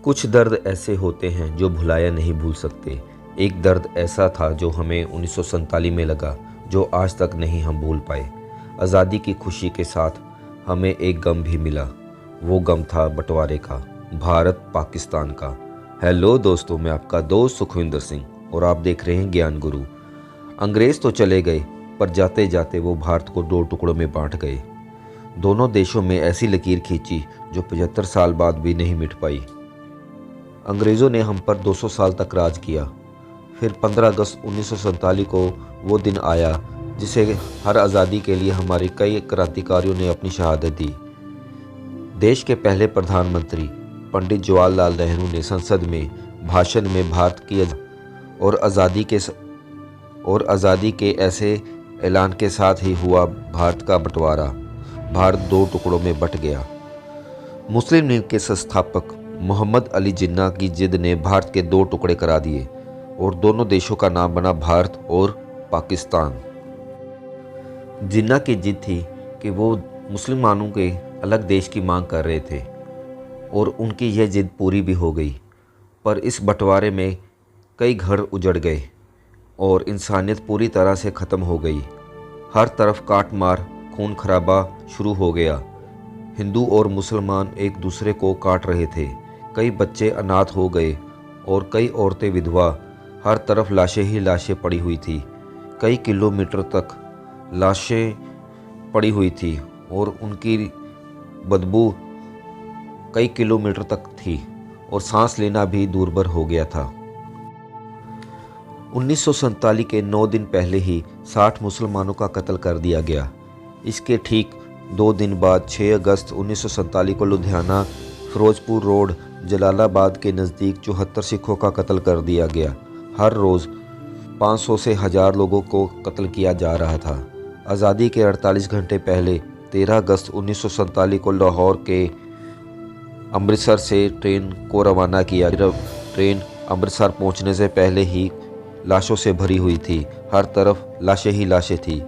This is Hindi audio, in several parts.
कुछ दर्द ऐसे होते हैं जो भुलाया नहीं भूल सकते। एक दर्द ऐसा था जो हमें 1947 में लगा, जो आज तक नहीं हम भूल पाए। आज़ादी की खुशी के साथ हमें एक गम भी मिला। वो गम था बंटवारे का, भारत पाकिस्तान का। हेलो दोस्तों, मैं आपका दोस्त सुखविंदर सिंह और आप देख रहे हैं ज्ञान गुरु। अंग्रेज़ तो चले गए, पर जाते जाते वो भारत को दो टुकड़ों में बांट गए। दोनों देशों में ऐसी लकीर खींची जो 75 साल बाद भी नहीं मिट पाई। अंग्रेज़ों ने हम पर 200 साल तक राज किया। फिर 15 अगस्त 1947 को वो दिन आया जिसे हर आज़ादी के लिए हमारे कई क्रांतिकारियों ने अपनी शहादत दी। देश के पहले प्रधानमंत्री पंडित जवाहरलाल नेहरू ने संसद में भाषण में भारत की और आज़ादी के ऐसे ऐलान के साथ ही हुआ भारत का बंटवारा। भारत दो टुकड़ों में बंट गया। मुस्लिम लीग के संस्थापक मोहम्मद अली जिन्ना की जिद ने भारत के दो टुकड़े करा दिए और दोनों देशों का नाम बना भारत और पाकिस्तान। जिन्ना की जिद थी कि वो मुसलमानों के अलग देश की मांग कर रहे थे और उनकी यह जिद पूरी भी हो गई। पर इस बंटवारे में कई घर उजड़ गए और इंसानियत पूरी तरह से ख़त्म हो गई। हर तरफ काट मार, खून खराबा शुरू हो गया। हिंदू और मुसलमान एक दूसरे को काट रहे थे। कई बच्चे अनाथ हो गए और कई औरतें विधवा। हर तरफ लाशें ही लाशें पड़ी हुई थी। कई किलोमीटर तक लाशें पड़ी हुई थी और उनकी बदबू कई किलोमीटर तक थी और सांस लेना भी दूरभर हो गया था। 1947 के 9 दिन पहले ही 60 मुसलमानों का कत्ल कर दिया गया। इसके ठीक 2 दिन बाद 6 अगस्त 1947 को लुधियाना फिरोजपुर रोड जलालाबाद के नज़दीक 74 सिखों का कत्ल कर दिया गया। हर रोज़ 500 से 1000 लोगों को कत्ल किया जा रहा था। आज़ादी के 48 घंटे पहले 13 अगस्त 1947 को लाहौर के अमृतसर से ट्रेन को रवाना किया। ट्रेन अमृतसर पहुंचने से पहले ही लाशों से भरी हुई थी। हर तरफ लाशें ही लाशें थी,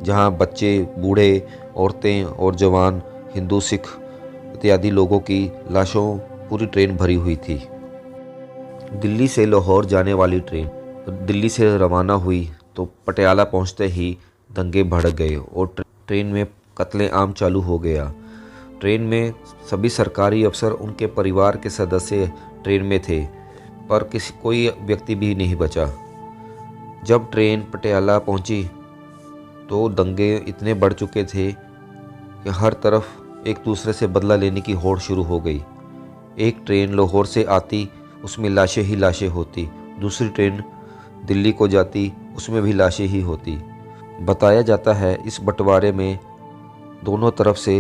जहां बच्चे, बूढ़े, औरतें और जवान, हिंदू, सिख इत्यादि लोगों की लाशों पूरी ट्रेन भरी हुई थी। दिल्ली से लाहौर जाने वाली ट्रेन दिल्ली से रवाना हुई तो पटियाला पहुंचते ही दंगे भड़क गए और ट्रेन में कत्ले आम चालू हो गया। ट्रेन में सभी सरकारी अफसर, उनके परिवार के सदस्य ट्रेन में थे, पर कोई व्यक्ति भी नहीं बचा। जब ट्रेन पटियाला पहुंची तो दंगे इतने बढ़ चुके थे कि हर तरफ एक दूसरे से बदला लेने की होड़ शुरू हो गई। एक ट्रेन लाहौर से आती, उसमें लाशें ही लाशें होती। दूसरी ट्रेन दिल्ली को जाती, उसमें भी लाशें ही होती। बताया जाता है इस बंटवारे में दोनों तरफ से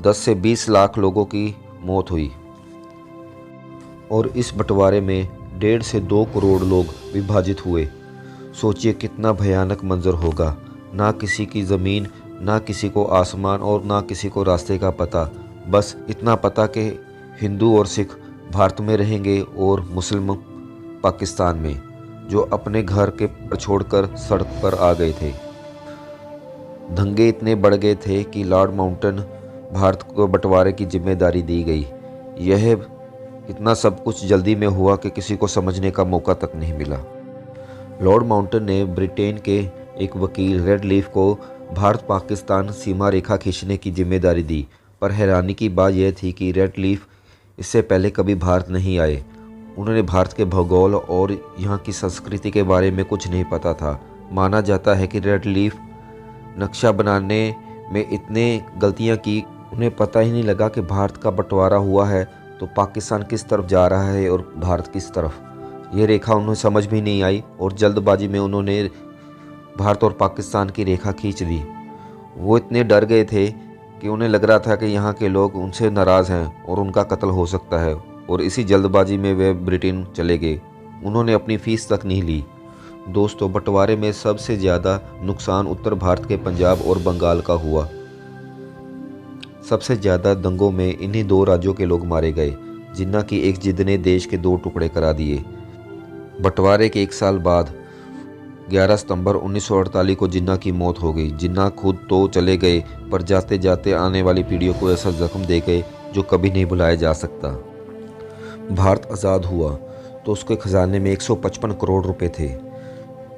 10 से 20 लाख लोगों की मौत हुई और इस बंटवारे में 1.5 से 2 करोड़ लोग विभाजित हुए। सोचिए कितना भयानक मंजर होगा। ना किसी की ज़मीन, ना किसी को आसमान और ना किसी को रास्ते का पता। बस इतना पता कि हिंदू और सिख भारत में रहेंगे और मुस्लिम पाकिस्तान में, जो अपने घर के छोड़कर सड़क पर आ गए थे। दंगे इतने बढ़ गए थे कि लॉर्ड माउंटन भारत को बंटवारे की जिम्मेदारी दी गई। यह इतना सब कुछ जल्दी में हुआ कि किसी को समझने का मौका तक नहीं मिला। लॉर्ड माउंटन ने ब्रिटेन के एक वकील रेडक्लिफ को भारत पाकिस्तान सीमा रेखा खींचने की जिम्मेदारी दी, पर हैरानी की बात यह थी कि रेडक्लिफ इससे पहले कभी भारत नहीं आए। उन्होंने भारत के भूगोल और यहाँ की संस्कृति के बारे में कुछ नहीं पता था। माना जाता है कि रेडक्लिफ नक्शा बनाने में इतने गलतियाँ की, उन्हें पता ही नहीं लगा कि भारत का बंटवारा हुआ है तो पाकिस्तान किस तरफ जा रहा है और भारत किस तरफ। ये रेखा उन्हें समझ भी नहीं आई और जल्दबाजी में उन्होंने भारत और पाकिस्तान की रेखा खींच दी। वो इतने डर गए थे कि उन्हें लग रहा था कि यहाँ के लोग उनसे नाराज़ हैं और उनका कत्ल हो सकता है, और इसी जल्दबाजी में वे ब्रिटेन चले गए। उन्होंने अपनी फ़ीस तक नहीं ली। दोस्तों, बंटवारे में सबसे ज़्यादा नुकसान उत्तर भारत के पंजाब और बंगाल का हुआ। सबसे ज़्यादा दंगों में इन्हीं 2 राज्यों के लोग मारे गए। जिन्ना की एक जिद ने देश के 2 टुकड़े करा दिए। बंटवारे के 1 साल बाद 11 सितंबर 1948 को जिन्ना की मौत हो गई। जिन्ना खुद तो चले गए, पर जाते जाते आने वाली पीढ़ियों को ऐसा जख्म दे गए जो कभी नहीं भुलाया जा सकता। भारत आज़ाद हुआ तो उसके ख़जाने में 155 करोड़ रुपए थे,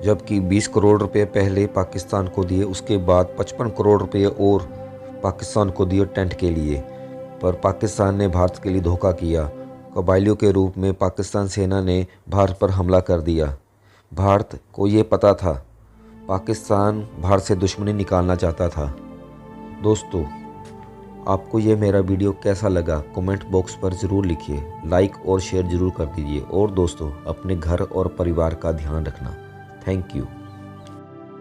जबकि 20 करोड़ रुपए पहले पाकिस्तान को दिए, उसके बाद 55 करोड़ रुपए और पाकिस्तान को दिए टेंट के लिए। पर पाकिस्तान ने भारत के लिए धोखा किया। कबायलियों के रूप में पाकिस्तान सेना ने भारत पर हमला कर दिया। भारत को ये पता था, पाकिस्तान भारत से दुश्मनी निकालना चाहता था। दोस्तों, आपको ये मेरा वीडियो कैसा लगा कमेंट बॉक्स पर ज़रूर लिखिए, लाइक और शेयर ज़रूर कर दीजिए। और दोस्तों, अपने घर और परिवार का ध्यान रखना। Thank you.